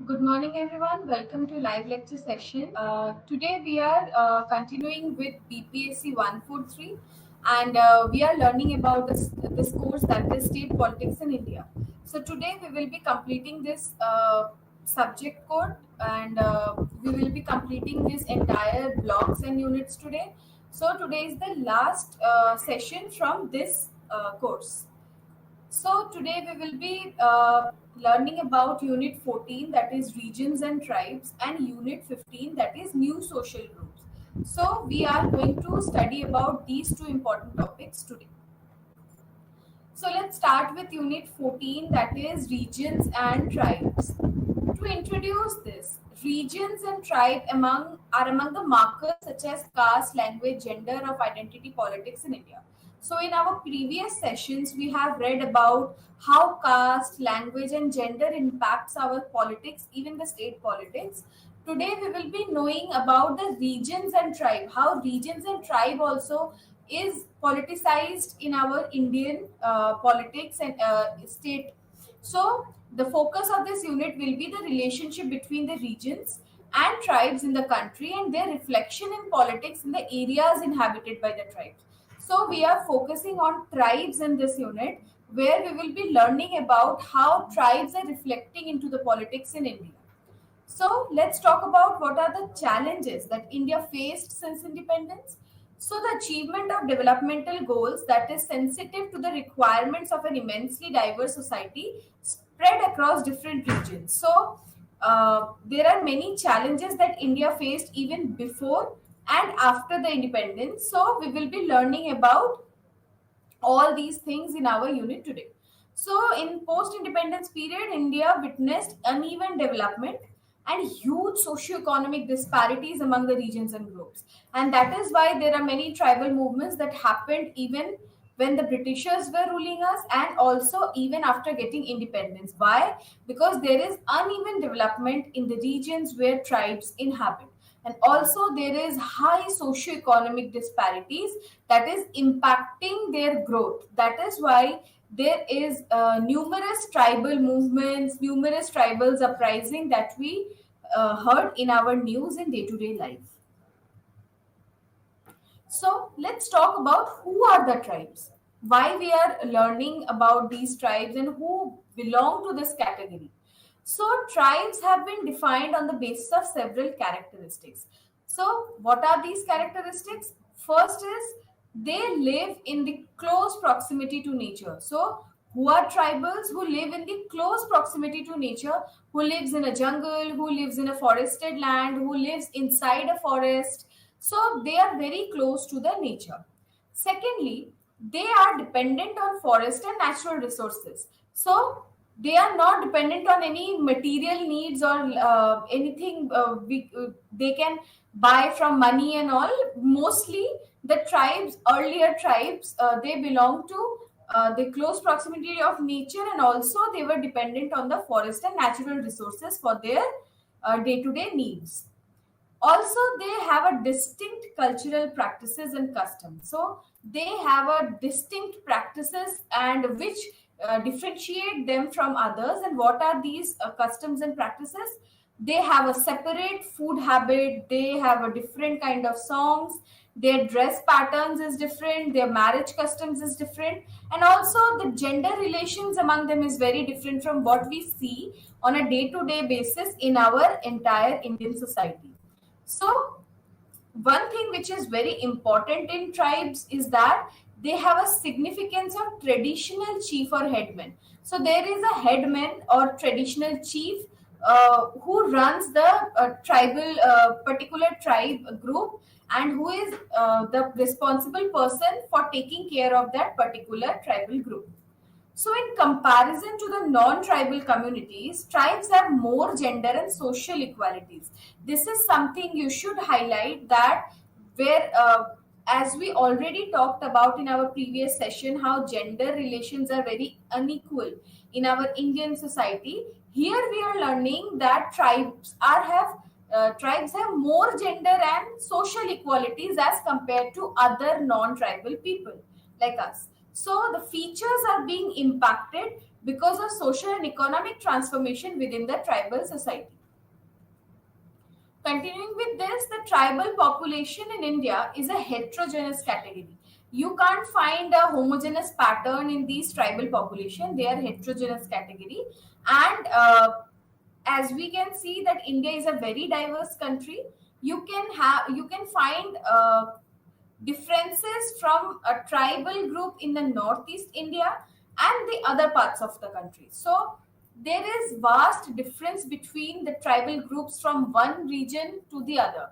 Good morning, everyone. Welcome to live lecture session. Today we are continuing with BPSC 143, and we are learning about this course that is State Politics in India. So today we will be completing this subject code, and we will be completing this entire blocks and units today. So today is the last session from this course. So today we will be learning about Unit 14, that is regions and tribes, and Unit 15, that is new social groups. So we are going to study about these two important topics today. So let's start with Unit 14, that is regions and tribes. To introduce this, regions and tribe among the markers such as caste, language, gender of identity politics in India. So in our previous sessions, we have read about how caste, language, and gender impacts our politics, even the state politics. Today we will be knowing about the regions and tribe, how regions and tribe also is politicized in our Indian politics and state. So the focus of this unit will be the relationship between the regions and tribes in the country and their reflection in politics in the areas inhabited by the tribes. So we are focusing on tribes in this unit, where we will be learning about how tribes are reflecting into the politics in India. So let's talk about what are the challenges that India faced since independence. So the achievement of developmental goals that is sensitive to the requirements of an immensely diverse society spread across different regions. So there are many challenges that India faced even before and after the independence. So we will be learning about all these things in our unit today. So in post-independence period, India witnessed uneven development and huge socio-economic disparities among the regions and groups. And that is why there are many tribal movements that happened even when the Britishers were ruling us and also even after getting independence. Why? Because there is uneven development in the regions where tribes inhabit, and also there is high socio-economic disparities that is impacting their growth. That is why there is numerous tribal movements, numerous tribals uprising that we heard in our news in day-to-day life. So let's talk about who are the tribes, why we are learning about these tribes, and who belong to this category. So tribes have been defined on the basis of several characteristics. So what are these characteristics? First is they live in the close proximity to nature. So who are tribals? Who live in the close proximity to nature, who lives in a jungle, who lives in a forested land, who lives inside a forest. So they are very close to the nature. Secondly, they are dependent on forest and natural resources. So they are not dependent on any material needs or anything they can buy from money and all. Mostly the tribes, earlier tribes, they belong to the close proximity of nature, and also they were dependent on the forest and natural resources for their day-to-day needs. Also they have a distinct cultural practices and customs. So they have a distinct practices and which differentiate them from others. And what are these customs and practices? They have a separate food habit, they have a different kind of songs, their dress patterns is different, their marriage customs is different, and also the gender relations among them is very different from what we see on a day to day basis in our entire Indian society. So, one thing which is very important in tribes is that they have a significance of traditional chief or headman. So, there is a headman or traditional chief who runs the tribal, particular tribe group, and who is the responsible person for taking care of that particular tribal group. So, in comparison to the non tribal communities, tribes have more gender and social equalities. This is something you should highlight, that where, as we already talked about in our previous session, how gender relations are very unequal in our Indian society. Here we are learning that tribes have more gender and social equalities as compared to other non-tribal people like us. So the features are being impacted because of social and economic transformation within the tribal society. Continuing with this, the tribal population in India is a heterogeneous category. You can't find a homogeneous pattern in these tribal population. They are heterogeneous category, and as we can see that India is a very diverse country. You can find differences from a tribal group in the northeast India and the other parts of the country. So there is vast difference between the tribal groups from one region to the other.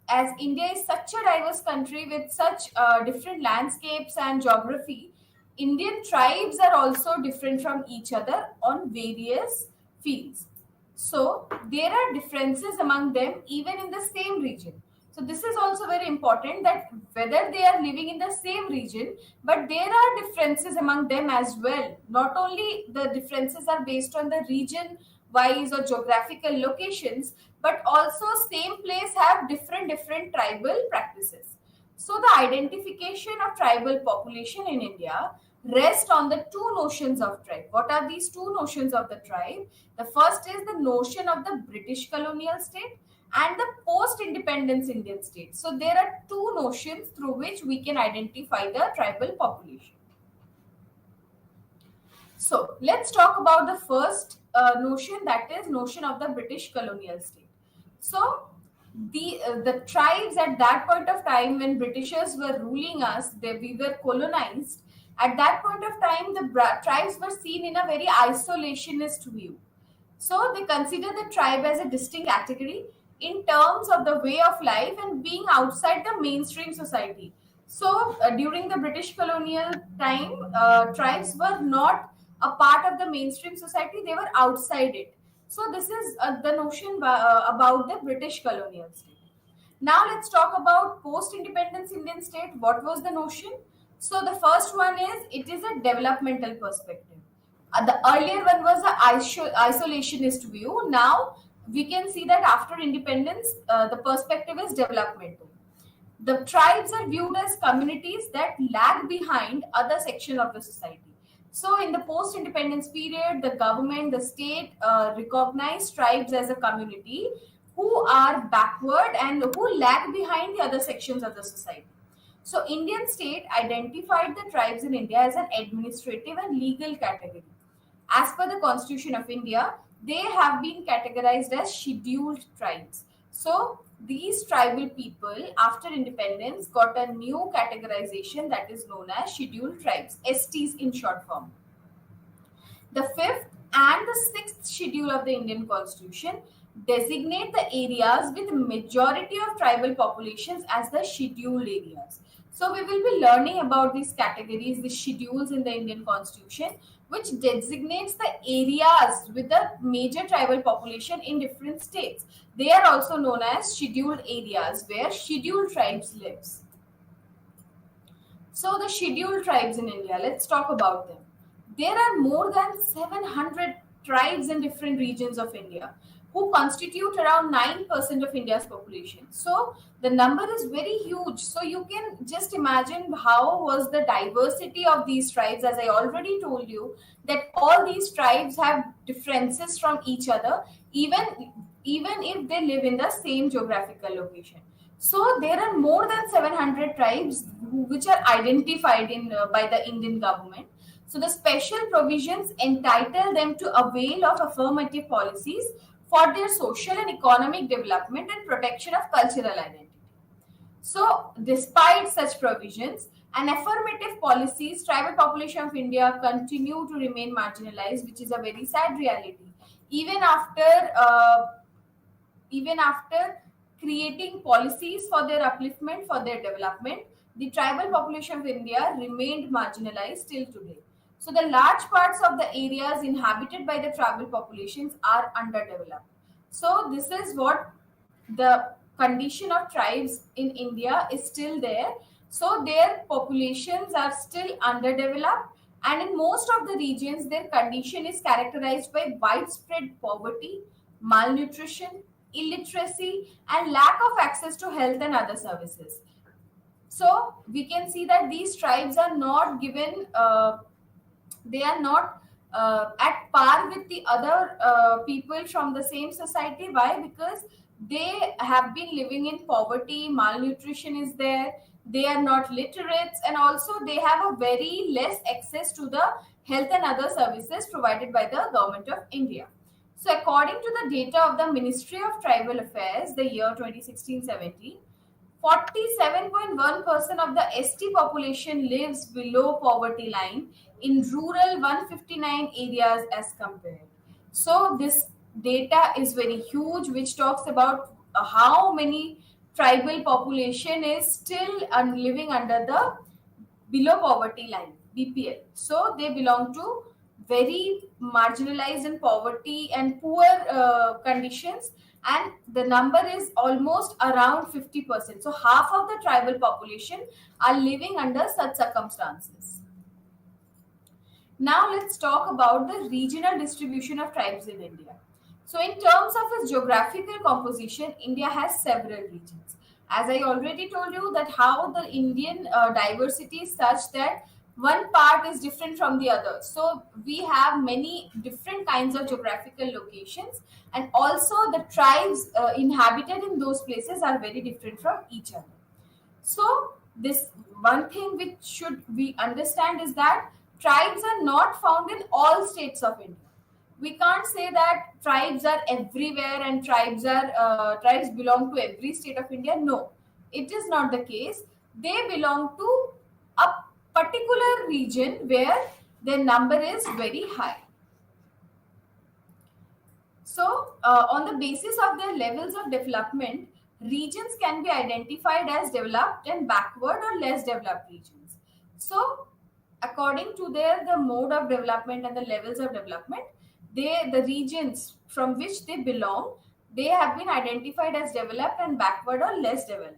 As India is such a diverse country with such different landscapes and geography, Indian tribes are also different from each other on various fields. So there are differences among them even in the same region. So this is also very important, that whether they are living in the same region, but there are differences among them as well. Not only the differences are based on the region wise or geographical locations, but also same place have different tribal practices. So the identification of tribal population in India rest on the two notions of tribe. What are these two notions of the tribe? The first is the notion of the British colonial state and the post-independence Indian state. So there are two notions through which we can identify the tribal population. So let's talk about the first notion, that is notion of the British colonial state. So the tribes at that point of time when Britishers were ruling us, we were colonized. At that point of time, the tribes were seen in a very isolationist view. So they consider the tribe as a distinct category in terms of the way of life and being outside the mainstream society. So during the British colonial time, tribes were not a part of the mainstream society, they were outside it. So this is the notion about the British colonial state. Now let's talk about post-independence Indian state. What was the notion? So the first one is it is a developmental perspective. The earlier one was the isolationist view. Now we can see that after independence, the perspective is developmental. The tribes are viewed as communities that lag behind other sections of the society. So, in the post independence period, the government, the state recognized tribes as a community who are backward and who lag behind the other sections of the society. So, Indian state identified the tribes in India as an administrative and legal category. As per the Constitution of India, they have been categorized as scheduled tribes. So, these tribal people, after independence, got a new categorization that is known as scheduled tribes, STs in short form. The fifth and the sixth schedule of the Indian Constitution designate the areas with majority of tribal populations as the scheduled areas. So we will be learning about these categories, the schedules in the Indian Constitution, which designates the areas with the major tribal population in different states. They are also known as scheduled areas where scheduled tribes lives. So the scheduled tribes in India, let's talk about them. There are more than 700 tribes in different regions of India who constitute around 9% of India's population. So the number is very huge. So you can just imagine how was the diversity of these tribes. As I already told you, that all these tribes have differences from each other, even if they live in the same geographical location. So there are more than 700 tribes which are identified by the Indian government. So the special provisions entitle them to avail of affirmative policies for their social and economic development and protection of cultural identity. So despite such provisions and affirmative policies, tribal population of India continue to remain marginalized, which is a very sad reality. Even after uh, even after creating policies for their upliftment, for their development, the tribal population of India remained marginalized till today. So the large parts of the areas inhabited by the tribal populations are underdeveloped. So this is what the condition of tribes in India is still there. So their populations are still underdeveloped, and in most of the regions, their condition is characterized by widespread poverty, malnutrition, illiteracy, and lack of access to health and other services. So we can see that these tribes are not given, they are not at par with the other people from the same society. Why? Because they have been living in poverty, malnutrition is there, they are not literate, and also they have a very less access to the health and other services provided by the government of India. So according to the data of the Ministry of Tribal Affairs, the year 2016-17, 47.1% of the ST population lives below poverty line in rural 159 areas as compared. So this data is very huge, which talks about how many tribal population is still living under the below poverty line, BPL. So they belong to very marginalized and poverty and poor conditions, and the number is almost around 50%. So half of the tribal population are living under such circumstances. Now let's talk about the regional distribution of tribes in India. So in terms of its geographical composition, India has several regions. As I already told you that how the Indian diversity is such that one part is different from the other. So we have many different kinds of geographical locations, and also the tribes inhabited in those places are very different from each other. So this one thing which should we understand is that tribes are not found in all states of India. We can't say that tribes are everywhere and tribes belong to every state of India. No, it is not the case. They belong to a particular region where their number is very high. So, on the basis of their levels of development, regions can be identified as developed and backward or less developed regions. So, according to the mode of development and the levels of development, the regions from which they belong, they have been identified as developed and backward or less developed.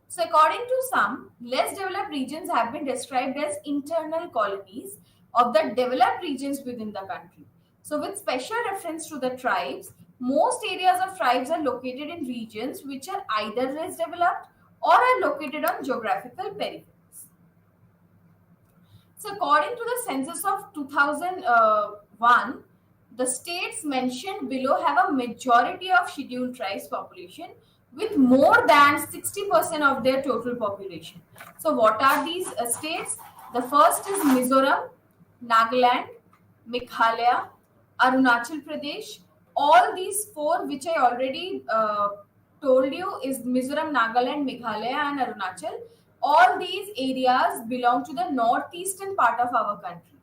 So, according to some, less developed regions have been described as internal colonies of the developed regions within the country. So, with special reference to the tribes, most areas of tribes are located in regions which are either less developed or are located on geographical peripheries. So, according to the census of 2001, the states mentioned below have a majority of scheduled tribes population with more than 60% of their total population. So, what are these states? The first is Mizoram, Nagaland, Meghalaya, Arunachal Pradesh. All these four, which I already told you, is Mizoram, Nagaland, Meghalaya, and Arunachal. All these areas belong to the northeastern part of our country,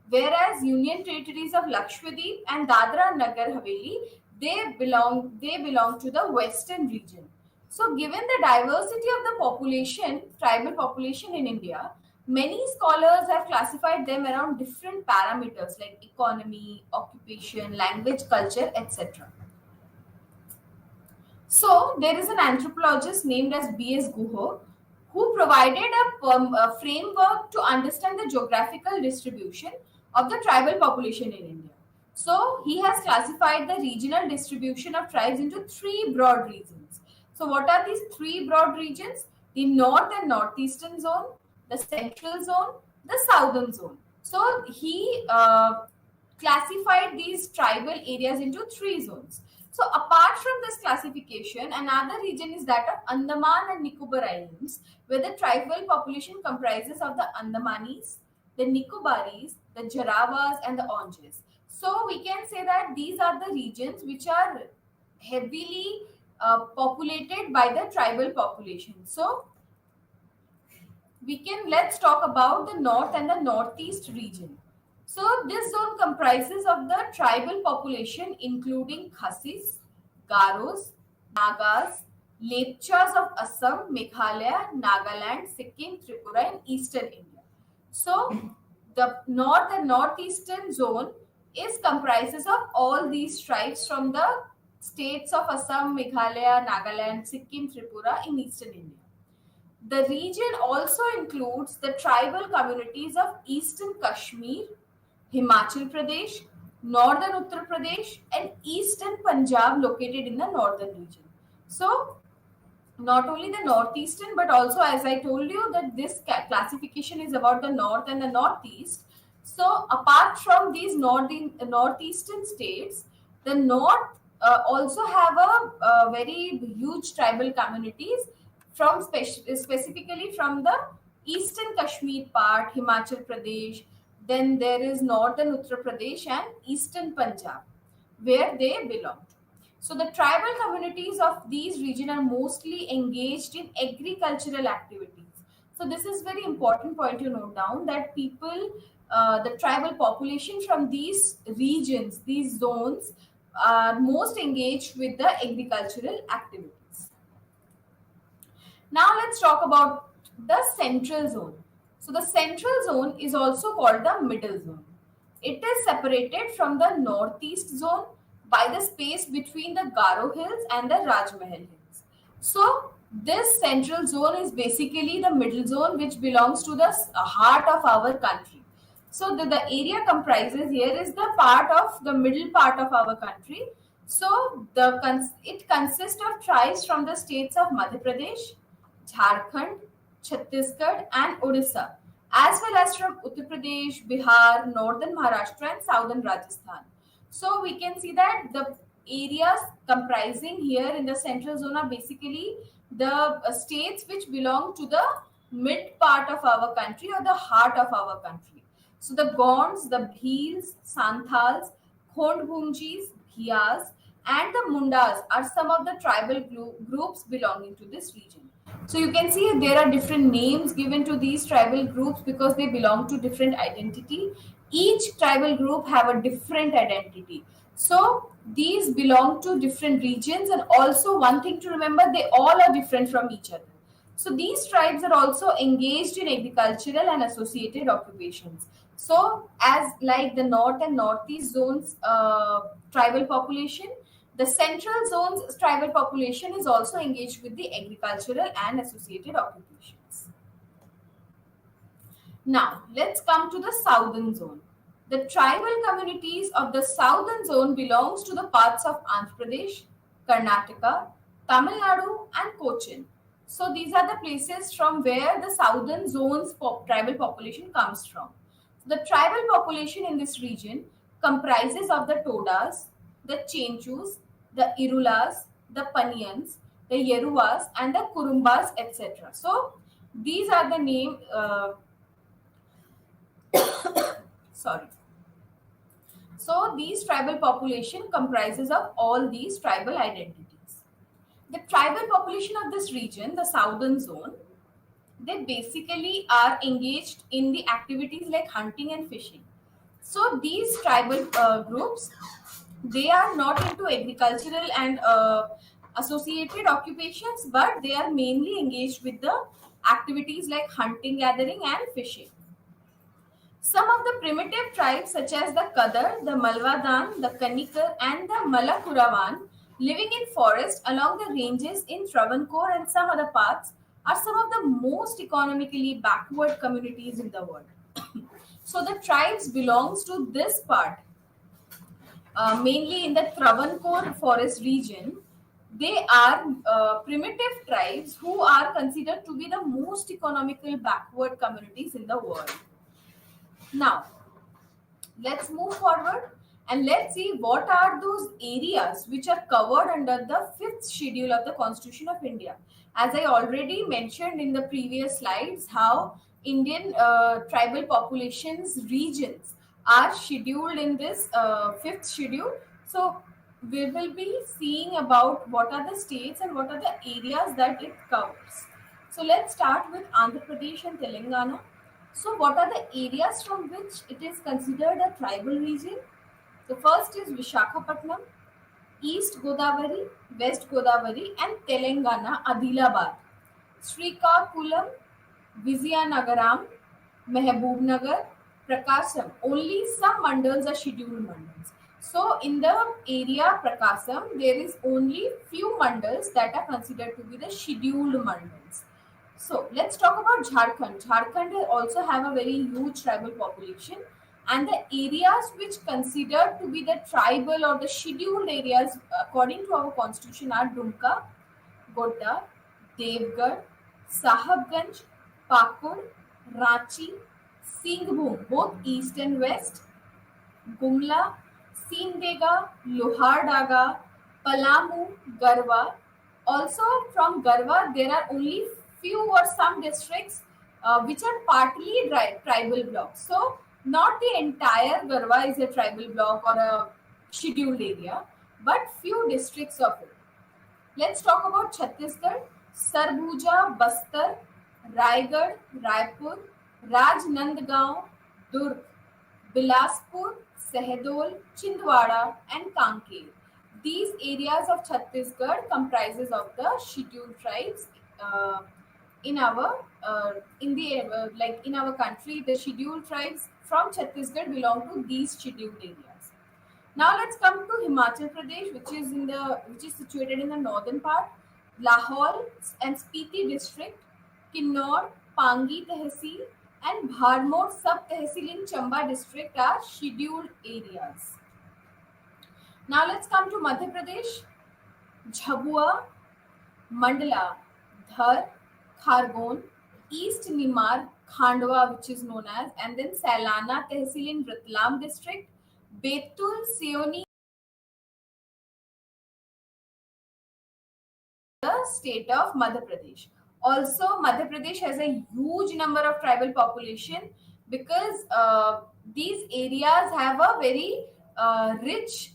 whereas Union Territories of Lakshadweep and Dadra and Nagar Haveli, they belong to the western region. So, given the diversity of the population, tribal population in India, many scholars have classified them around different parameters like economy, occupation, language, culture, etc. So, there is an anthropologist named as B.S. Guho who provided a framework to understand the geographical distribution of the tribal population in India. So, he has classified the regional distribution of tribes into three broad regions. So, what are these three broad regions? The north and northeastern zone, the central zone, the southern zone. So, he classified these tribal areas into three zones. So, apart from this classification, another region is that of Andaman and Nicobar Islands, where the tribal population comprises of the Andamanis, the Nicobaris, the Jarawas, and the Onges. So, we can say that these are the regions which are heavily populated by the tribal population. So, let's talk about the north and the northeast region. So this zone comprises of the tribal population including Khasis, Garos, Nagas, Lepchas of Assam, Meghalaya, Nagaland, Sikkim, Tripura and eastern India. So the north and northeastern zone is comprises of all these tribes from the states of Assam, Meghalaya, Nagaland, Sikkim, Tripura in eastern India. The region also includes the tribal communities of Eastern Kashmir, Himachal Pradesh, Northern Uttar Pradesh, and Eastern Punjab located in the northern region. So, not only the northeastern, but also, as I told you, that this classification is about the north and the northeast. So apart from these northeastern states, the north also have a very huge tribal communities from specifically from the eastern Kashmir part, Himachal Pradesh. Then there is northern Uttar Pradesh and eastern Punjab, where they belong. So the tribal communities of these regions are mostly engaged in agricultural activities. So this is very important point to note down that people, the tribal population from these regions, these zones, are most engaged with the agricultural activities. Now let's talk about the central zone. So the central zone is also called the middle zone. It is separated from the northeast zone by the space between the Garo Hills and the Rajmahal Hills. So this central zone is basically the middle zone which belongs to the heart of our country. So the area comprises here is the part of the middle part of our country. So it consists of tribes from the states of Madhya Pradesh, Jharkhand, Chhattisgarh, and Odisha, as well as from Uttar Pradesh, Bihar, northern Maharashtra, and southern Rajasthan. So we can see that the areas comprising here in the central zone are basically the states which belong to the mid part of our country or the heart of our country. So the Gonds, the Bhils, Santhals, Khondbhunjis, Bhiyas, and the Mundas are some of the tribal groups belonging to this region. So you can see there are different names given to these tribal groups because they belong to different identity. Each tribal group have a different identity. So these belong to different regions, and also one thing to remember, they all are different from each other. So these tribes are also engaged in agricultural and associated occupations. So as like the north and northeast zones tribal population, the central zone's tribal population is also engaged with the agricultural and associated occupations. Now, let's come to the southern zone. The tribal communities of the southern zone belongs to the parts of Andhra Pradesh, Karnataka, Tamil Nadu, and Cochin. So these are the places from where the southern zone's tribal population comes from. The tribal population in this region comprises of the Todas, the Chenchus, the Irulas, the Panians, the Yeruas, and the Kurumbas, etc. So these are the name. Sorry. So these tribal population comprises of all these tribal identities. The tribal population of this region, the southern zone, they basically are engaged in the activities like hunting and fishing. So these tribal groups, they are not into agricultural and associated occupations, but they are mainly engaged with the activities like hunting, gathering, and fishing. Some of the primitive tribes, such as the Kadar, the Malvadan, the Kanikar, and the Malakuravan, living in forests along the ranges in Travancore and some other parts, are some of the most economically backward communities in the world. So the tribes belongs to this part, mainly in the Travancore forest region. They are primitive tribes who are considered to be the most economical backward communities in the world. Now, let's move forward and let's see what are those areas which are covered under the fifth schedule of the Constitution of India. As I already mentioned in the previous slides, how Indian tribal populations regions are scheduled in this fifth schedule. So we will be seeing about what are the states and what are the areas that it covers. So let's start with Andhra Pradesh and Telangana. So, what are the areas from which it is considered a tribal region? The first is Vishakhapatnam, East Godavari, West Godavari, and Telangana, Adilabad, Srikakulam, Vizianagaram, Mehboob Prakasam. Only some mandals are scheduled mandals. So, in the area Prakasam, there is only few mandals that are considered to be the scheduled mandals. So let's talk about Jharkhand. Jharkhand also have a very huge tribal population, and the areas which considered to be the tribal or the scheduled areas according to our constitution are Dumka, Godda, Devgarh, Sahibganj, Pakur, Ranchi, Singhbhum, both east and west, Gumla, Simdega, Lohardaga, Palamu, Garhwa. Also from Garhwa, there are only few or some districts which are partly tribal blocks. So not the entire Garhwa is a tribal block or a scheduled area, but few districts of it. Let's talk about Chhattisgarh, Sarguja, Bastar, Raigad, Raipur, Rajnandgaon, Durg, Bilaspur, Sahdol, Chindwara, and Kanker. These areas of Chhattisgarh comprises of the scheduled tribes in our in our country. The scheduled tribes from Chhattisgarh belong to these scheduled areas. Now let's come to Himachal Pradesh, which is situated in the northern part. Lahore and Spiti district, Kinnaur, Pangi Tehsil, and Bharmor sub Tehsil in Chamba district are scheduled areas. Now let's come to Madhya Pradesh. Jhabua, Mandla, Dhar, Khargon, East Nimar, Khandwa, which is known as, and then Salana Tehsil in Ratlam district, Betul, Seoni, the state of Madhya Pradesh. Also, Madhya Pradesh has a huge number of tribal population because these areas have a very rich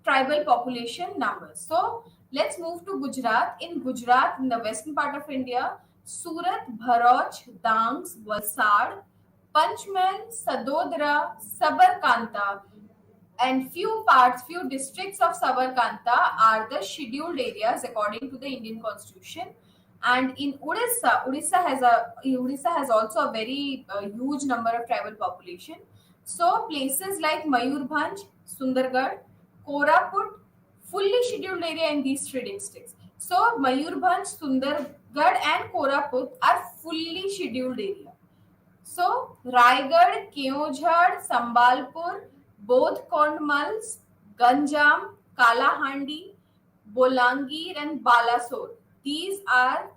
tribal population number. So let's move to Gujarat. In Gujarat, in the western part of India, Surat, Bharuch, Dangs, Valsad, Panchmahal, Sadodara, Sabarkantha, and few districts of Sabarkantha are the scheduled areas according to the Indian Constitution. And in Odisha has also a very huge number of tribal population. So places like Mayurbhanj, Sundargarh, Koraput, fully scheduled area in these three districts. So Mayurbhanj, Sundargarh, and Koraput are fully scheduled area. So, Raigad, Keonjhar, Sambalpur, both Kondmals, Ganjam, Kalahandi, Bolangir, and Balasore. These are,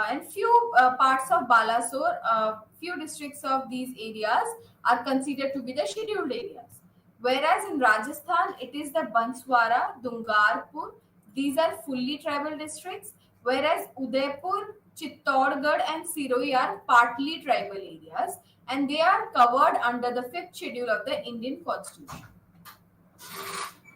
and few parts of Balasore, few districts of these areas are considered to be the scheduled areas. Whereas in Rajasthan, it is the Banswara, Dungarpur. These are fully tribal districts, whereas Udaipur, Chittorgarh, and Siroi are partly tribal areas, and they are covered under the fifth schedule of the Indian Constitution.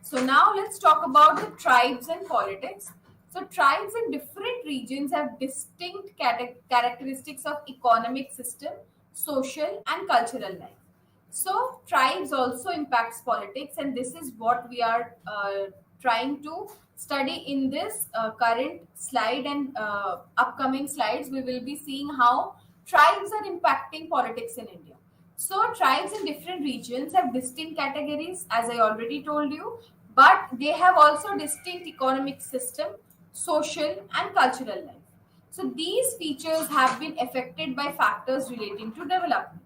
So now let's talk about the tribes and politics. So tribes in different regions have distinct characteristics of economic system, social and cultural life. So tribes also impacts politics, and this is what we are trying to study in this current slide and upcoming slides. We will be seeing how tribes are impacting politics in India. So tribes in different regions have distinct categories, as I already told you, but they have also distinct economic system, social and cultural life. So these features have been affected by factors relating to development.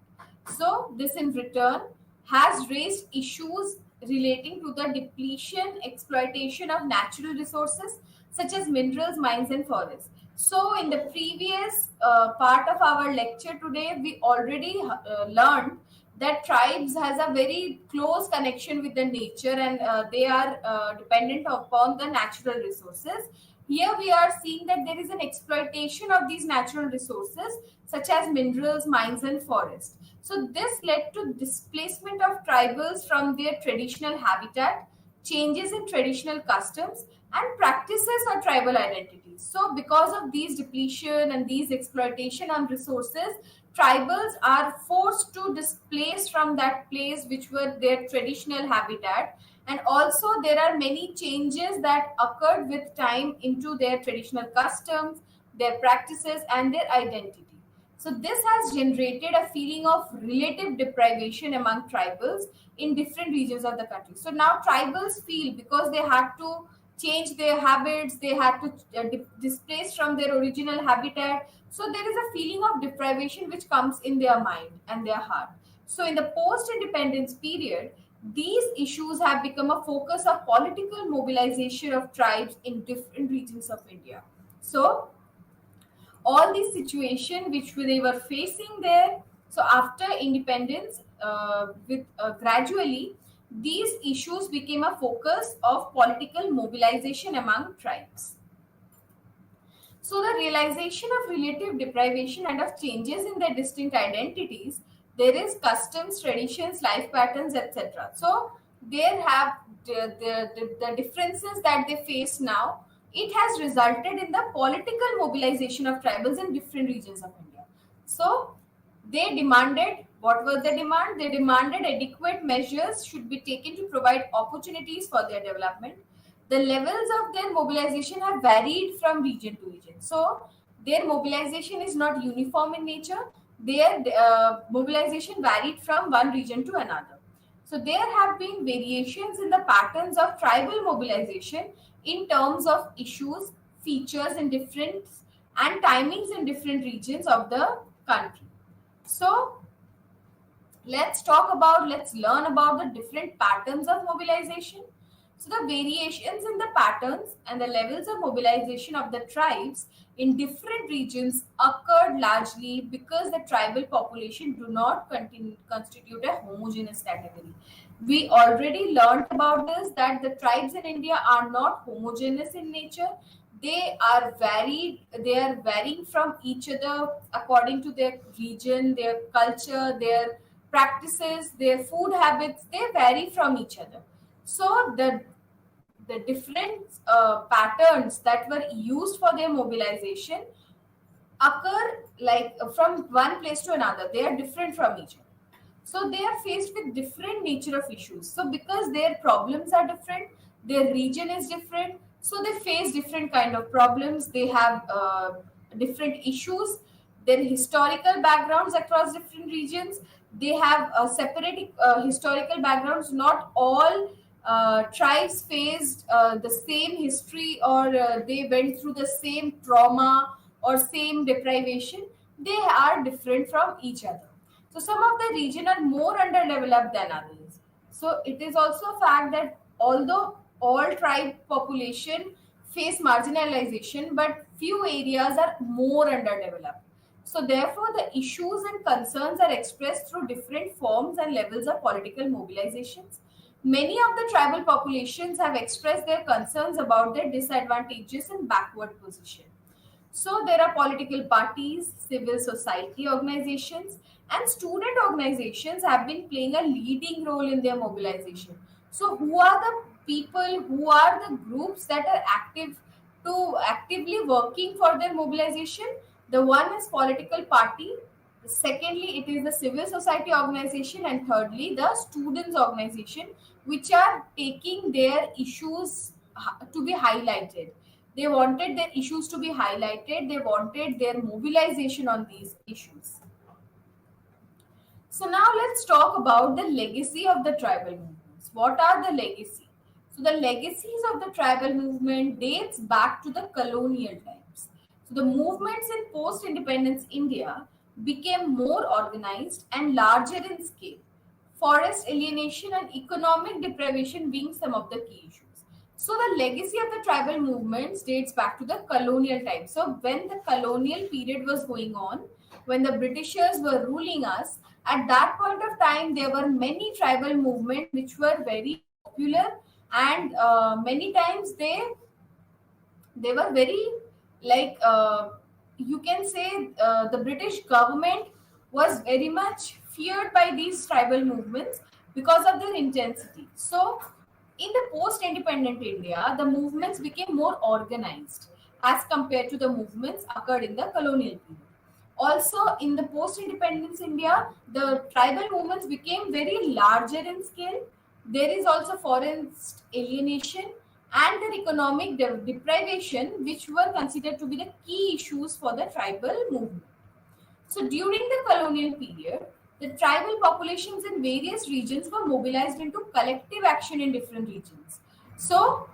So this in return has raised issues relating to the depletion, exploitation of natural resources such as minerals, mines and forests. So in the previous part of our lecture today, we already learned that tribes has a very close connection with the nature, and they are dependent upon the natural resources. Here we are seeing that there is an exploitation of these natural resources such as minerals, mines and forests. So this led to displacement of tribals from their traditional habitat, changes in traditional customs and practices or tribal identities. So because of these depletion and these exploitation on resources, tribals are forced to displace from that place which were their traditional habitat, and also there are many changes that occurred with time into their traditional customs, their practices and their identity. So this has generated a feeling of relative deprivation among tribals in different regions of the country. So now tribals feel, because they had to change their habits, they had to displace from their original habitat. So there is a feeling of deprivation which comes in their mind and their heart. So in the post-independence period, these issues have become a focus of political mobilization of tribes in different regions of India. So all these situation which they were facing there, So after independence, with gradually these issues became a focus of political mobilization among tribes. So the realization of relative deprivation and of changes in their distinct identities, there is customs, traditions, life patterns, etc. So there have the differences that they face now. It has resulted in the political mobilization of tribals in different regions of India. So they demanded, what were the demand? They demanded adequate measures should be taken to provide opportunities for their development. The levels of their mobilization have varied from region to region. So their mobilization is not uniform in nature. Their mobilization varied from one region to another. So there have been variations in the patterns of tribal mobilization in terms of issues, features in different and timings in different regions of the country. So let's learn about the different patterns of mobilization. So the variations in the patterns and the levels of mobilization of the tribes in different regions occurred largely because the tribal population do not constitute a homogeneous category. We already learned about this, that the tribes in India are not homogeneous in nature. They are varied, they are varying from each other according to their region, their culture, their practices, their food habits, they vary from each other. So the different patterns that were used for their mobilization occur like from one place to another. They are different from each other. So they are faced with different nature of issues. So because their problems are different, their region is different, so they face different kind of problems. They have different issues, their historical backgrounds across different regions. They have separate historical backgrounds. Not all tribes faced the same history, or they went through the same trauma or same deprivation. They are different from each other. So some of the region are more underdeveloped than others. So it is also a fact that although all tribe population face marginalization, but few areas are more underdeveloped. So therefore, the issues and concerns are expressed through different forms and levels of political mobilizations. Many of the tribal populations have expressed their concerns about their disadvantages and backward position. So there are political parties, civil society organizations, and student organizations have been playing a leading role in their mobilization. So who are the people, who are the groups that are actively working for their mobilization? The one is political party, secondly it is the civil society organization, and thirdly the students organization, which are taking their issues to be highlighted. They wanted their issues to be highlighted. They wanted their mobilization on these issues. So now let's talk about the legacy of the tribal movements. What are the legacy? So the legacies of the tribal movement dates back to the colonial times. So the movements in post-independence India became more organized and larger in scale. Forest alienation and economic deprivation being some of the key issues. So the legacy of the tribal movements dates back to the colonial times. So when the colonial period was going on, when the Britishers were ruling us, at that point of time, there were many tribal movements which were very popular, and many times they were very like you can say the British government was very much feared by these tribal movements because of their intensity. So in the post-independent India, the movements became more organized as compared to the movements occurred in the colonial period. Also, in the post-independence India, the tribal movements became very larger in scale. There is also forest alienation and their economic deprivation, which were considered to be the key issues for the tribal movement. So during the colonial period, the tribal populations in various regions were mobilized into collective action in different regions. So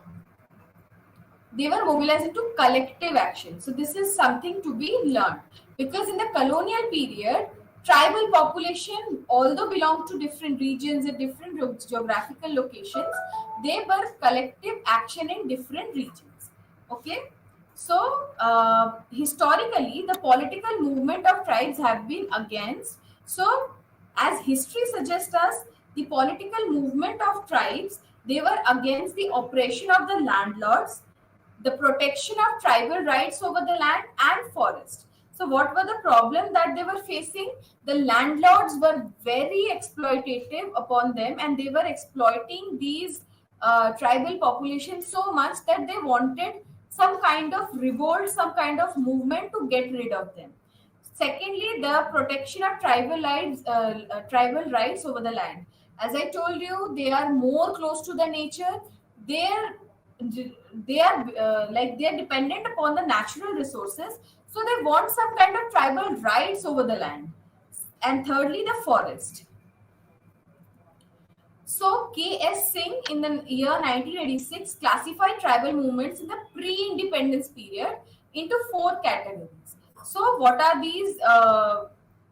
they were mobilized into collective action. So this is something to be learned, because in the colonial period, tribal population, although belonged to different regions and different geographical locations, they were collective action in different regions. Okay. So historically, the political movement of tribes have been against. So as history suggests us, the political movement of tribes, they were against the oppression of the landlords, the protection of tribal rights over the land and forest. So, what were the problem that they were facing? The landlords were very exploitative upon them, and they were exploiting these tribal population so much that they wanted some kind of revolt, some kind of movement to get rid of them. Secondly, the protection of tribal rights over the land. As I told you, they are more close to the nature. They're they are they are dependent upon the natural resources, so they want some kind of tribal rights over the land. And thirdly, the forest. So K.S. Singh in the year 1986 classified tribal movements in the pre-independence period into four categories. So what are these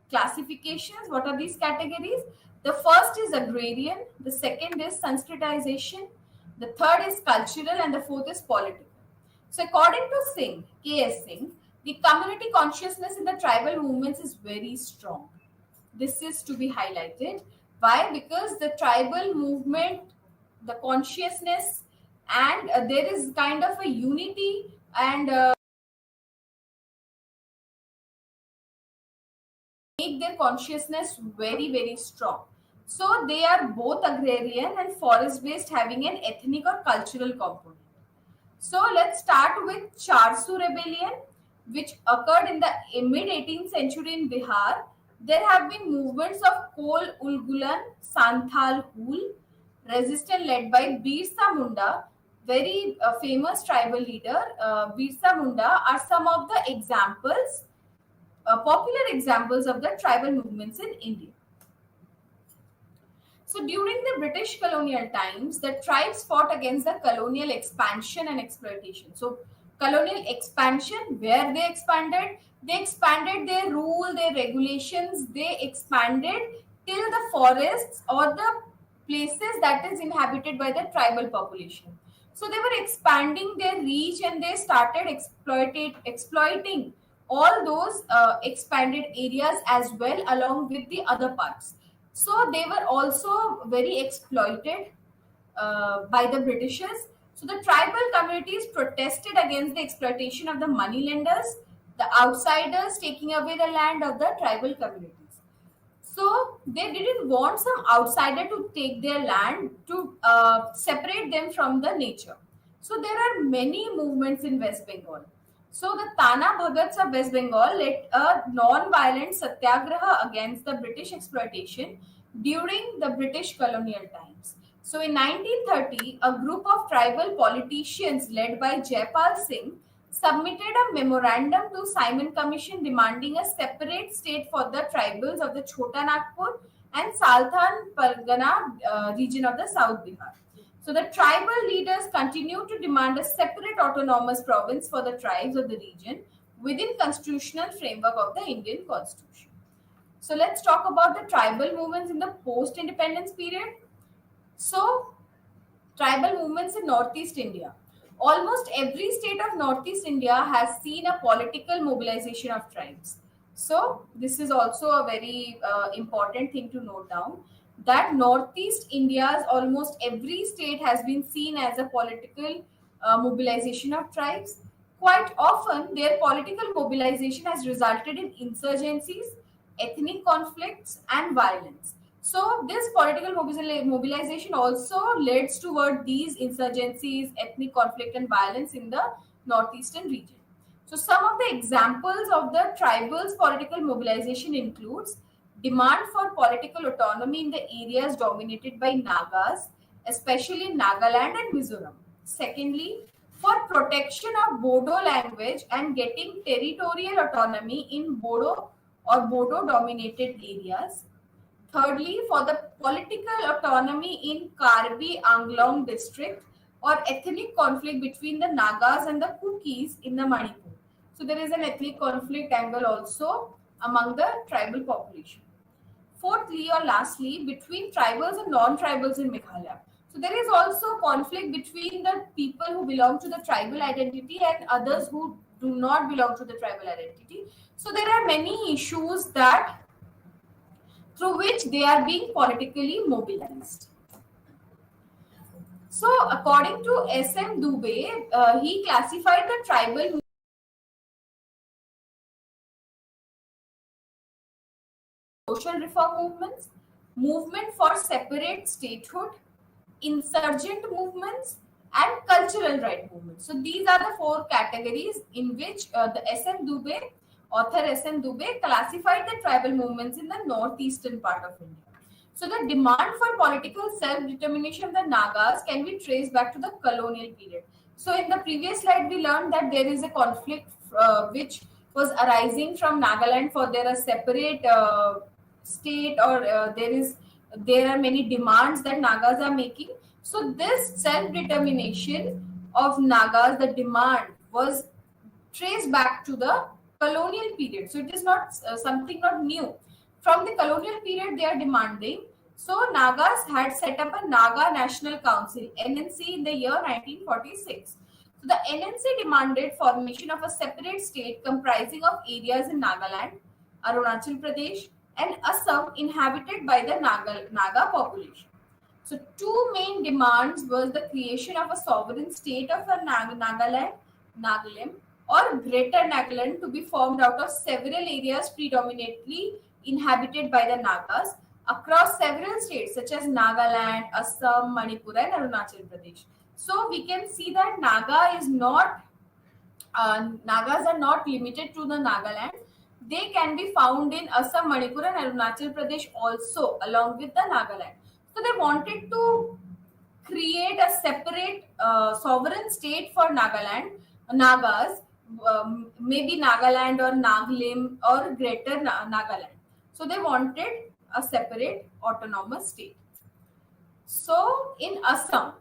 classifications? What are these categories? The first is agrarian, the second is Sanskritization, the third is cultural, and the fourth is political. So according to Singh, K.S. Singh, the community consciousness in the tribal movements is very strong. This is to be highlighted. Why? Because the tribal movement, the consciousness, and there is kind of a unity and make their consciousness very, very strong. So they are both agrarian and forest based, having an ethnic or cultural component. So let's start with Charsu rebellion, which occurred in the mid 18th century in Bihar. There have been movements of Kol Ulgulan, Santhal Hul, resistance led by Birsa Munda, very famous tribal leader. Birsa Munda are some of the examples, popular examples of the tribal movements in India. So during the British colonial times, the tribes fought against the colonial expansion and exploitation. So colonial expansion, where they expanded their rule, their regulations, they expanded till the forests or the places that is inhabited by the tribal population. So they were expanding their reach and they started exploiting all those expanded areas as well along with the other parts. So they were also very exploited by the Britishers. So the tribal communities protested against the exploitation of the moneylenders, the outsiders taking away the land of the tribal communities. So they didn't want some outsider to take their land to separate them from the nature. So there are many movements in West Bengal. So the Tana Bhagats of West Bengal led a non-violent satyagraha against the British exploitation during the British colonial times. So in 1930, a group of tribal politicians led by Jaipal Singh submitted a memorandum to Simon Commission demanding a separate state for the tribals of the Chota Nagpur and Saltan Pargana region of the South Bihar. So the tribal leaders continued to demand a separate autonomous province for the tribes of the region within constitutional framework of the Indian Constitution. So let's talk about the tribal movements in the post-independence period. So tribal movements in Northeast India. Almost every state of Northeast India has seen a political mobilization of tribes. So, this is also a very important thing to note down, that Northeast India's almost every state has been seen as a political mobilization of tribes. Quite often, their political mobilization has resulted in insurgencies, ethnic conflicts, and violence. So this political mobilization also leads toward these insurgencies, ethnic conflict and violence in the northeastern region. So some of the examples of the tribals political mobilization includes demand for political autonomy in the areas dominated by Nagas, especially in Nagaland and Mizoram. Secondly, for protection of Bodo language and getting territorial autonomy in Bodo or Bodo dominated areas. Thirdly, for the political autonomy in Karbi Anglong district or ethnic conflict between the Nagas and the Kukis in the Manipur. So there is an ethnic conflict angle also among the tribal population. Fourthly or lastly, between tribals and non-tribals in Meghalaya. So there is also conflict between the people who belong to the tribal identity and others who do not belong to the tribal identity. So there are many issues that through which they are being politically mobilized. So, according to S.M. Dubey, he classified the tribal social reform movements, movement for separate statehood, insurgent movements, and cultural right movements. So these are the four categories in which the S.M. Dubey, author S.M. Dubey, classified the tribal movements in the northeastern part of India. So the demand for political self-determination of the Nagas can be traced back to the colonial period. So in the previous slide, we learned that there is a conflict which was arising from Nagaland for their separate state, or there are many demands that Nagas are making. So this self-determination of Nagas, the demand was traced back to the colonial period. So it is not something not new. From the colonial period, they are demanding. So Nagas had set up a Naga National Council (NNC) in the year 1946. So the NNC demanded formation of a separate state comprising of areas in Nagaland, Arunachal Pradesh, and Assam inhabited by the Naga population. So two main demands was the creation of a sovereign state of a Nagaland, Nagalim, or Greater Nagaland to be formed out of several areas predominantly inhabited by the Nagas across several states such as Nagaland, Assam, Manipur, and Arunachal Pradesh. So we can see that Nagas are not limited to the Nagaland. They can be found in Assam, Manipur, and Arunachal Pradesh also, along with the Nagaland. So they wanted to create a separate sovereign state for Nagas, maybe Nagaland or Nagalim or Greater Nagaland. So they wanted a separate autonomous state. So in Assam,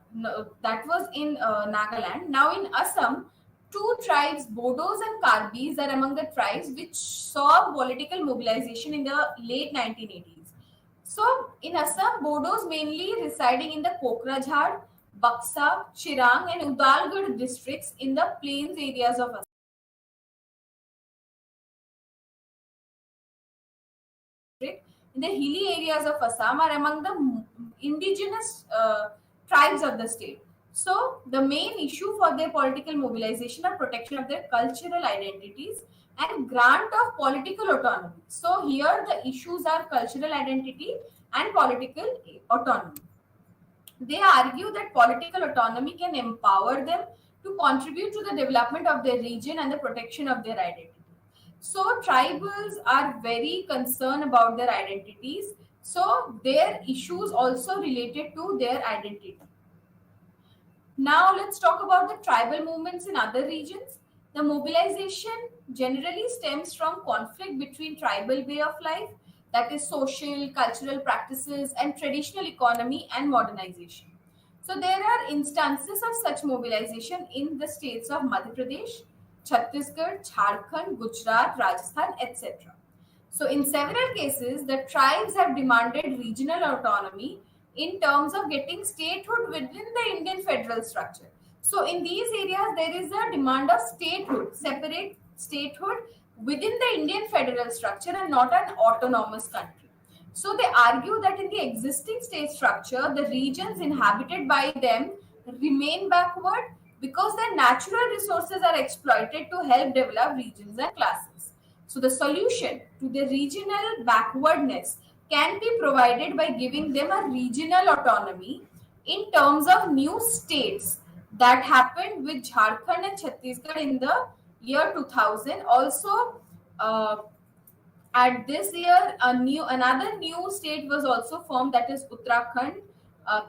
that was in Nagaland. Now in Assam, two tribes, Bodos and Karbis, are among the tribes which saw political mobilization in the late 1980s. So in Assam, Bodos mainly residing in the Kokrajhar, Baksa, Chirang, and Udalgarh districts in the plains areas of Assam. In the hilly areas of Assam are among the indigenous tribes of the state. So the main issue for their political mobilization are protection of their cultural identities and grant of political autonomy. So here the issues are cultural identity and political autonomy. They argue that political autonomy can empower them to contribute to the development of their region and the protection of their identity. So tribals are very concerned about their identities. So their issues also related to their identity. Now let's talk about the tribal movements in other regions. The mobilization generally stems from conflict between tribal way of life, that is social, cultural practices, and traditional economy and modernization. So there are instances of such mobilization in the states of Madhya Pradesh, Chhattisgarh, Jharkhand, Gujarat, Rajasthan, etc. So, in several cases, the tribes have demanded regional autonomy in terms of getting statehood within the Indian federal structure. So, in these areas, there is a demand of statehood, separate statehood within the Indian federal structure and not an autonomous country. So, they argue that in the existing state structure, the regions inhabited by them remain backward because their natural resources are exploited to help develop regions and classes. So, the solution to the regional backwardness can be provided by giving them a regional autonomy in terms of new states that happened with Jharkhand and Chhattisgarh in the year 2000. Also, at this year, another new state was also formed, that is Uttarakhand,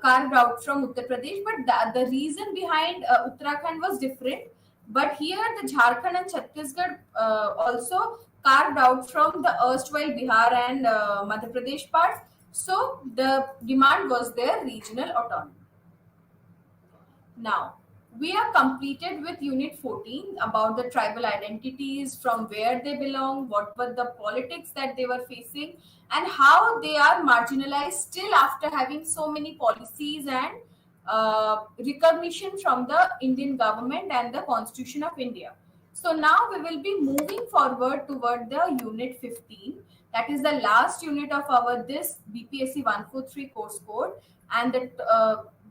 carved out from Uttar Pradesh. But the reason behind Uttarakhand was different. But here, the Jharkhand and Chhattisgarh also carved out from the erstwhile Bihar and Madhya Pradesh parts. So the demand was their regional autonomy. Now, we are completed with Unit 14 about the tribal identities, from where they belong, what were the politics that they were facing, and how they are marginalized still after having so many policies and recognition from the Indian government and the Constitution of India. So now we will be moving forward toward the Unit 15, That is the last unit of our this BPSC 143 course code, and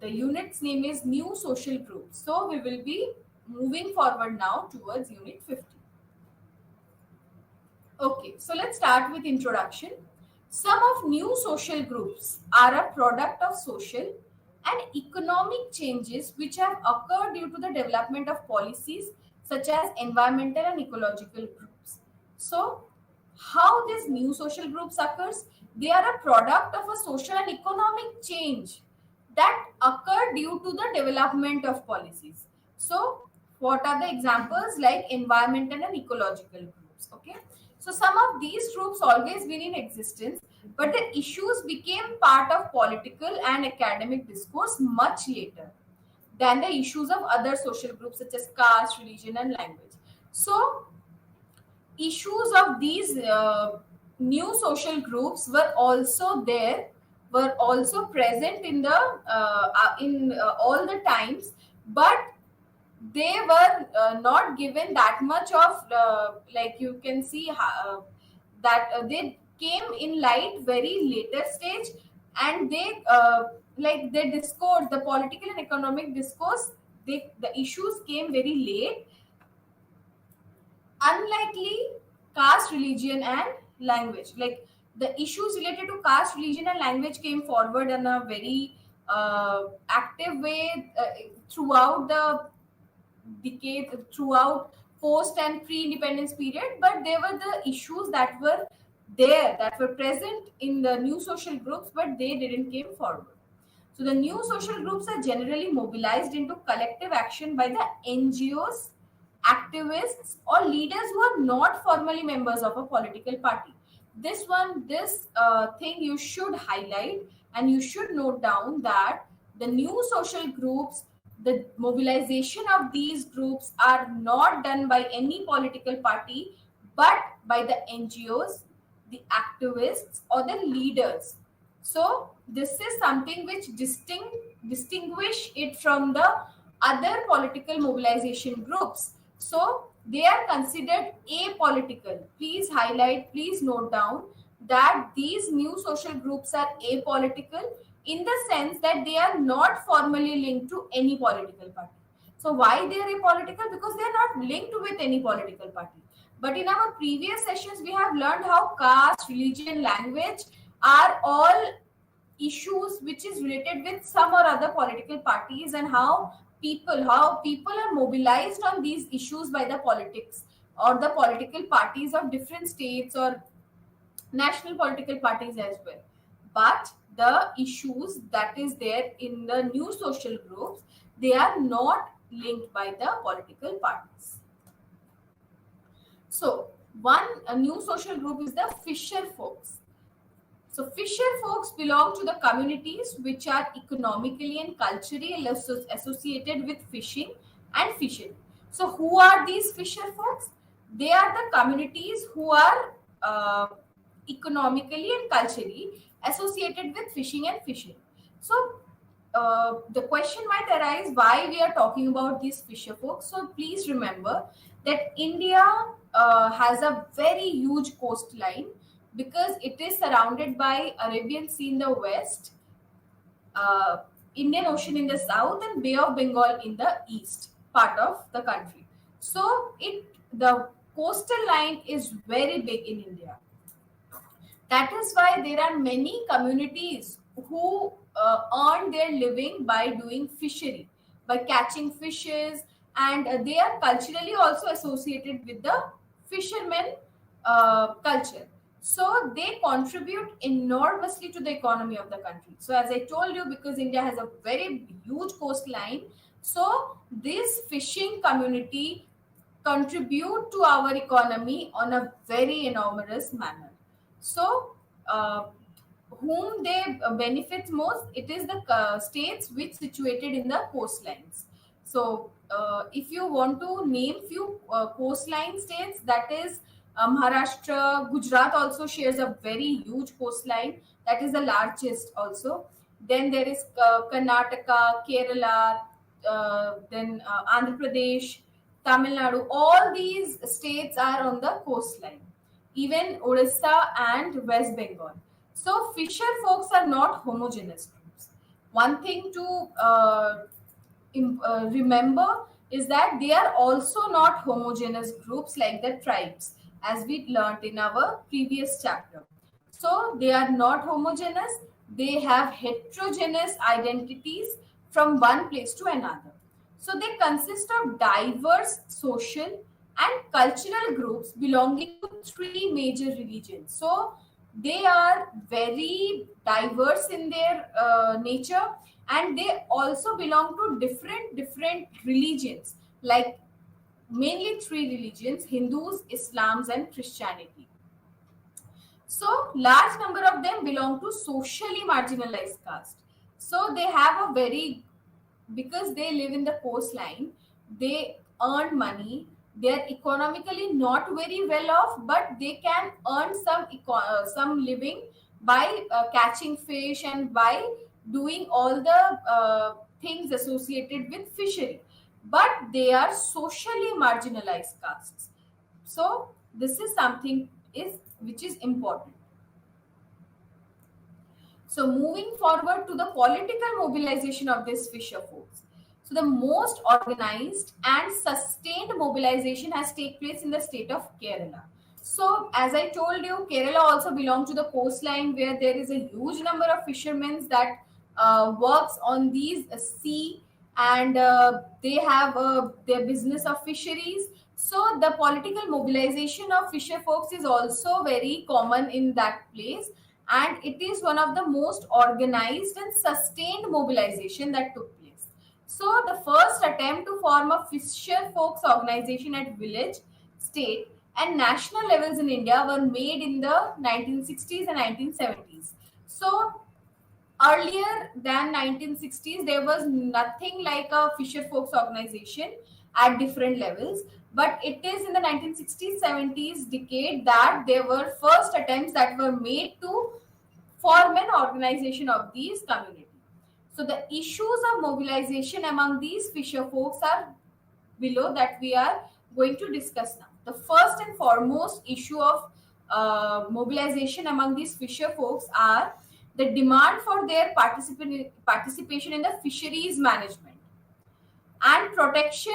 the unit's name is New Social Groups. So we will be moving forward now towards unit 50. Okay, so let's start with introduction. Some of new social groups are a product of social and economic changes which have occurred due to the development of policies such as environmental and ecological groups. So, how these new social groups occurs? They are a product of a social and economic change that occur due to the development of policies. So, what are the examples like environmental and ecological groups? Okay, so some of these groups always been in existence, but the issues became part of political and academic discourse much later than the issues of other social groups such as caste, religion, and language. So, issues of these new social groups were also there, were also present in the in all the times, but they were not given that much of like you can see that they came in light very later stage, and they like the discourse, the political and economic discourse, the issues came very late, unlikely caste, religion, and language. Like the issues related to caste, religion, and language came forward in a very active way throughout the decade, throughout post and pre-independence period. But there were the issues that were there, that were present in the new social groups, but they didn't came forward. So the new social groups are generally mobilized into collective action by the NGOs, activists, or leaders who are not formally members of a political party. This thing you should highlight, and you should note down that the new social groups, the mobilization of these groups are not done by any political party, but by the NGOs, the activists, or the leaders. So this is something which distinguish it from the other political mobilization groups. So they are considered apolitical. Please highlight, please note down that these new social groups are apolitical in the sense that they are not formally linked to any political party. So why they are apolitical? Because they are not linked with any political party. But in our previous sessions, we have learned how caste, religion, language are all issues which is related with some or other political parties, and how people are mobilized on these issues by the politics or the political parties of different states or national political parties as well. But the issues that is there in the new social groups, they are not linked by the political parties. So one a new social group is the fisher folks. So fisher folks belong to the communities which are economically and culturally associated with fishing and fishery. So who are these fisher folks? They are the communities who are economically and culturally associated with fishing and fishery. So the question might arise why we are talking about these fisher folks. So please remember that India has a very huge coastline, because it is surrounded by Arabian Sea in the west, uh, Indian Ocean in the south, and Bay of Bengal in the east part of the country. So the coastal line is very big in India. That is why there are many communities who earn their living by doing fishery, by catching fishes, and they are culturally also associated with the fishermen culture. So they contribute enormously to the economy of the country. So as I told you, because India has a very huge coastline, so this fishing community contribute to our economy on a very enormous manner. So, whom they benefit most? It is the states which situated in the coastlines. So, if you want to name few coastline states, that is Maharashtra, Gujarat also shares a very huge coastline. That is the largest also. Then there is Karnataka, Kerala, then Andhra Pradesh, Tamil Nadu. All these states are on the coastline. even Odisha and West Bengal. So fisher folks are not homogeneous groups. One thing to remember is that they are also not homogeneous groups like the tribes, as we learned in our previous chapter. So they are not homogeneous, they have heterogeneous identities from one place to another. So they consist of diverse social and cultural groups belonging to three major religions. So they are very diverse in their nature, and they also belong to different religions, like mainly three religions: Hindus, Islams, and Christianity. So large number of them belong to socially marginalized caste. So they have a very, because they live in the coastline, they earn money. They are economically not very well off, but they can earn some living by catching fish and by doing all the things associated with fishery. But they are socially marginalized castes. So this is something is which is important. So moving forward to the political mobilization of these fisher folks. So the most organized and sustained mobilization has taken place in the state of Kerala. So as I told you, Kerala also belongs to the coastline where there is a huge number of fishermen that works on these sea, and they have their business of fisheries. So the political mobilization of fisher folks is also very common in that place, and it is one of the most organized and sustained mobilization that took place. So the first attempt to form a fisher folks organization at village, state, and national levels in India were made in the 1960s and 1970s. So earlier than 1960s, there was nothing like a fisher folks organization at different levels, but it is in the 1960s 70s decade that there were first attempts that were made to form an organization of these communities. So the issues of mobilization among these fisher folks are below that we are going to discuss now. The first and foremost issue of mobilization among these fisher folks are the demand for their participation in the fisheries management and protection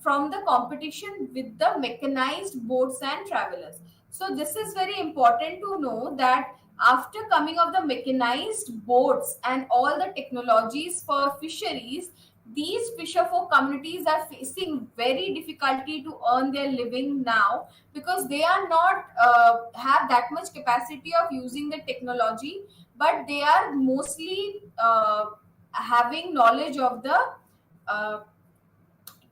from the competition with the mechanized boats and travelers. So this is very important to know that after coming of the mechanized boats and all the technologies for fisheries, these fisherfolk communities are facing very difficulty to earn their living now, because they are not have that much capacity of using the technology, but they are mostly having knowledge of the uh,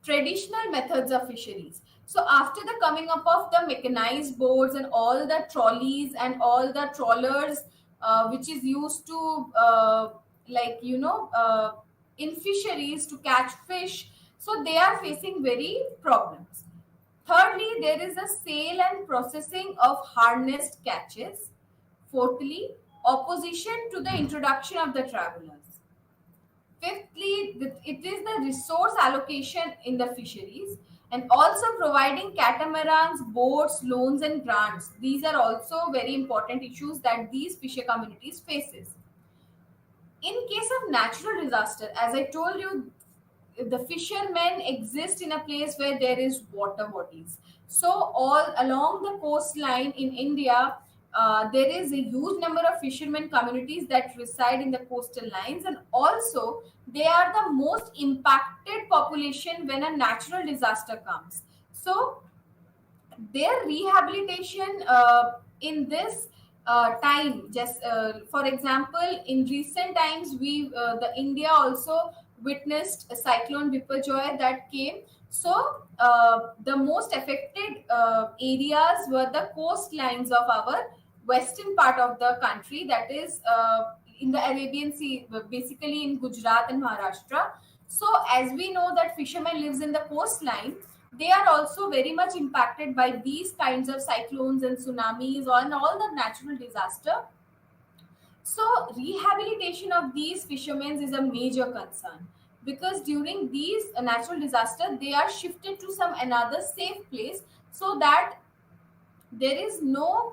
traditional methods of fisheries. So after the coming up of the mechanized boats and all the trolleys and all the trawlers, which is used to like in fisheries to catch fish, so they are facing very problems. Thirdly, there is a sale and processing of harnessed catches. Fourthly, opposition to the introduction of the travelers. Fifthly, it is the resource allocation in the fisheries, and also providing catamarans, boats, loans, and grants. These are also very important issues that these fisher communities faces. In case of natural disaster, as I told you, the fishermen exist in a place where there is water bodies. So all along the coastline in India, there is a huge number of fishermen communities that reside in the coastal lines, and also they are the most impacted population when a natural disaster comes. So their rehabilitation in this time, just for example, in recent times, we the India also witnessed a cyclone Biparjoy that came. So the most affected areas were the coastlines of our western part of the country, that is in the Arabian Sea, basically in Gujarat and Maharashtra. So as we know that fishermen lives in the coastline, they are also very much impacted by these kinds of cyclones and tsunamis and all the natural disaster. So rehabilitation of these fishermen is a major concern, because during these natural disaster they are shifted to some another safe place, so that there is no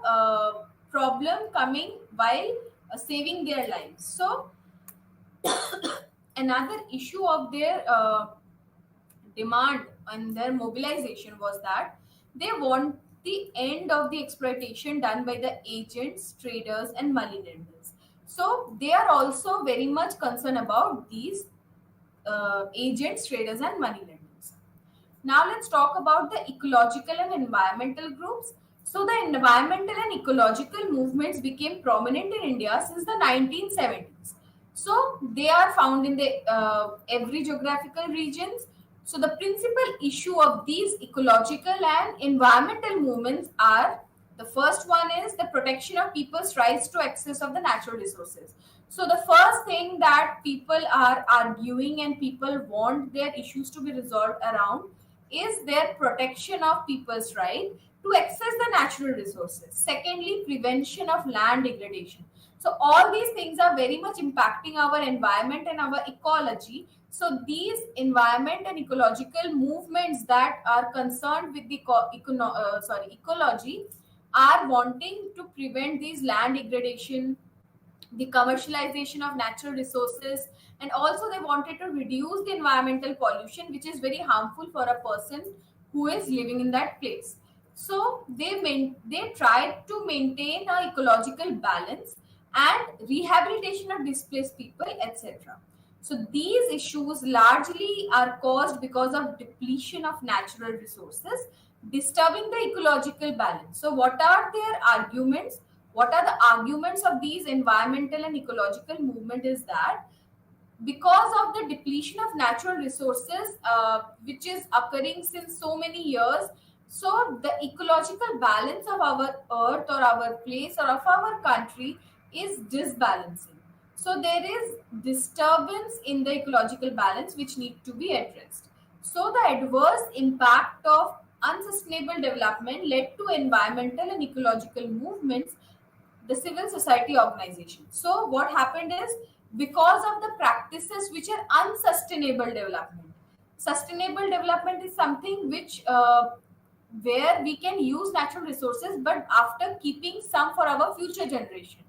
problem coming while saving their lives. So another issue of their demand and their mobilization was that they want the end of the exploitation done by the agents, traders, and money lenders. So they are also very much concerned about these agents, traders, and money lenders. Now let's talk about the ecological and environmental groups. So the environmental and ecological movements became prominent in India since the 1970s. So they are found in the every geographical regions. So the principal issue of these ecological and environmental movements are, the first one is the protection of people's rights to access of the natural resources. So the first thing that people are arguing and people want their issues to be resolved around is their protection of people's right to access the natural resources. Secondly, prevention of land degradation. So all these things are very much impacting our environment and our ecology. So these environment and ecological movements that are concerned with the ecology are wanting to prevent these land degradation, the commercialization of natural resources, and also they wanted to reduce the environmental pollution, which is very harmful for a person who is living in that place. So they tried to maintain a ecological balance and rehabilitation of displaced people, etc. So these issues largely are caused because of depletion of natural resources, disturbing the ecological balance. So what are their arguments? What are the arguments of these environmental and ecological movement is that because of the depletion of natural resources, which is occurring since so many years, so the ecological balance of our earth or our place or of our country is disbalancing. So there is disturbance in the ecological balance which need to be addressed. So the adverse impact of unsustainable development led to environmental and ecological movements, the civil society organization. So what happened is, because of the practices which are unsustainable development. Sustainable development is something which where we can use natural resources, but after keeping some for our future generation.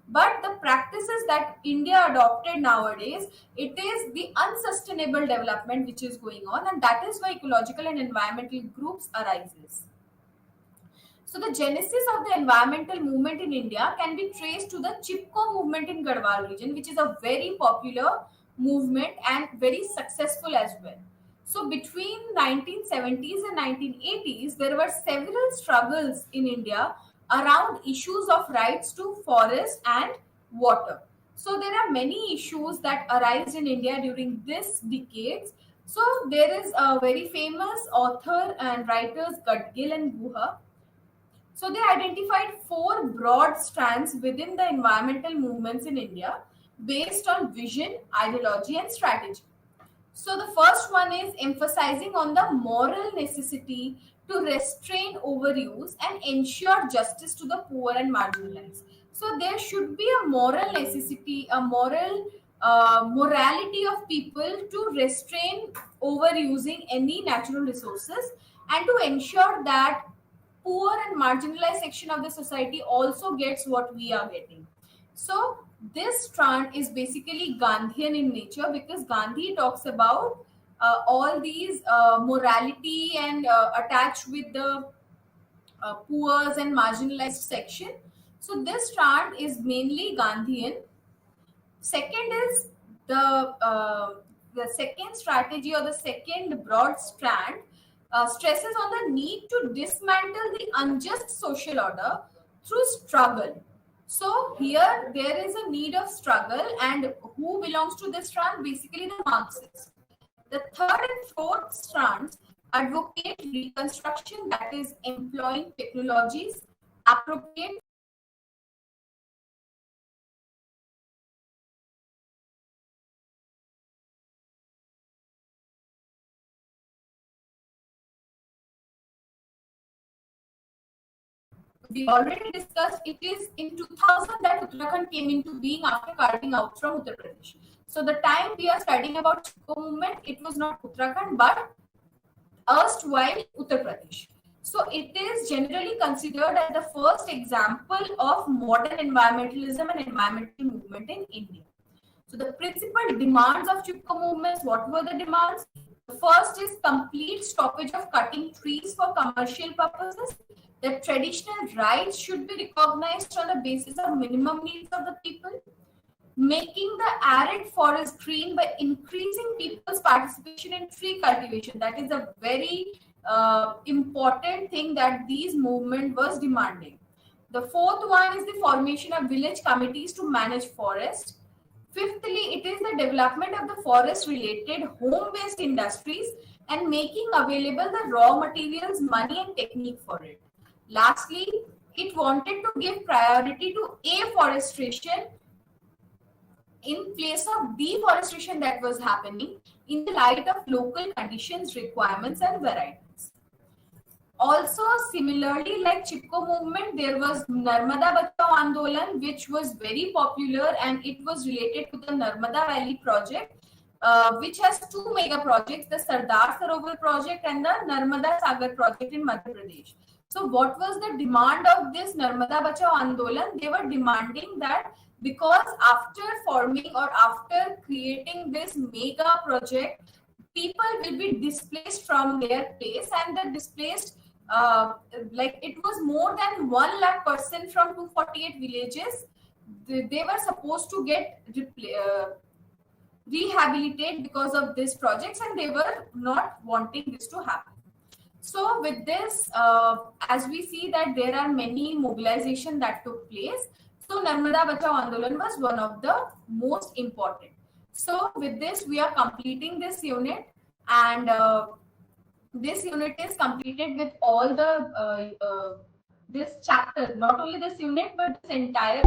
But the practices that India adopted nowadays, it is the unsustainable development which is going on, and that is why ecological and environmental groups arises. So the genesis of the environmental movement in India can be traced to the Chipko movement in Garhwal region, which is a very popular movement and very successful as well. So between 1970s and 1980s, there were several struggles in India around issues of rights to forest and water. So there are many issues that arise in India during this decades. So there is a very famous author and writers Gadgil and Guha. So they identified four broad strands within the environmental movements in India based on vision, ideology, and strategy. So the first one is emphasizing on the moral necessity to restrain overuse and ensure justice to the poor and marginalized. So there should be a moral necessity, a moral morality of people to restrain overusing any natural resources and to ensure that poor and marginalized section of the society also gets what we are getting. So this strand is basically Gandhian in nature because Gandhi talks about all these morality and attached with the poor and marginalized section. So this strand is mainly Gandhian. Second is the second strategy or the second broad strand stresses on the need to dismantle the unjust social order through struggle. So here there is a need of struggle, and who belongs to this strand? Basically the Marxists. The third and fourth strands advocate reconstruction, that is employing technologies appropriate we already discussed. It is in 2000 that Uttarakhand came into being after carving out from Uttar Pradesh. So the time we are studying about Chipko movement, it was not Uttarakhand but erstwhile Uttar Pradesh. So it is generally considered as the first example of modern environmentalism and environmental movement in India. So the principal demands of Chipko movements, what were the demands? The first is complete stoppage of cutting trees for commercial purposes. The traditional rights should be recognized on the basis of minimum needs of the people. Making the arid forest green by increasing people's participation in tree cultivation. That is a very important thing that these movement was demanding. The fourth one is the formation of village committees to manage forest. Fifthly, it is the development of the forest related home based industries and making available the raw materials, money, and technique for it. Lastly, it wanted to give priority to afforestation in place of deforestation that was happening in the light of local conditions, requirements, and varieties. Also, similarly, like Chipko movement, there was Narmada Bachao Andolan, which was very popular and it was related to the Narmada Valley project, which has two mega projects, the Sardar Sarovar project and the Narmada Sagar project in Madhya Pradesh. So what was the demand of this Narmada Bachao Andolan? They were demanding that because after forming or after creating this mega project, people will be displaced from their place, and the displaced like it was more than 1 lakh person from 248 villages. They were supposed to get rehabilitate because of these projects, and they were not wanting this to happen. So with this, as we see that there are many mobilization that took place, so Narmada Bachao Andolan was one of the most important. So with this, we are completing this unit, and this unit is completed with all the this chapter, not only this unit but this entire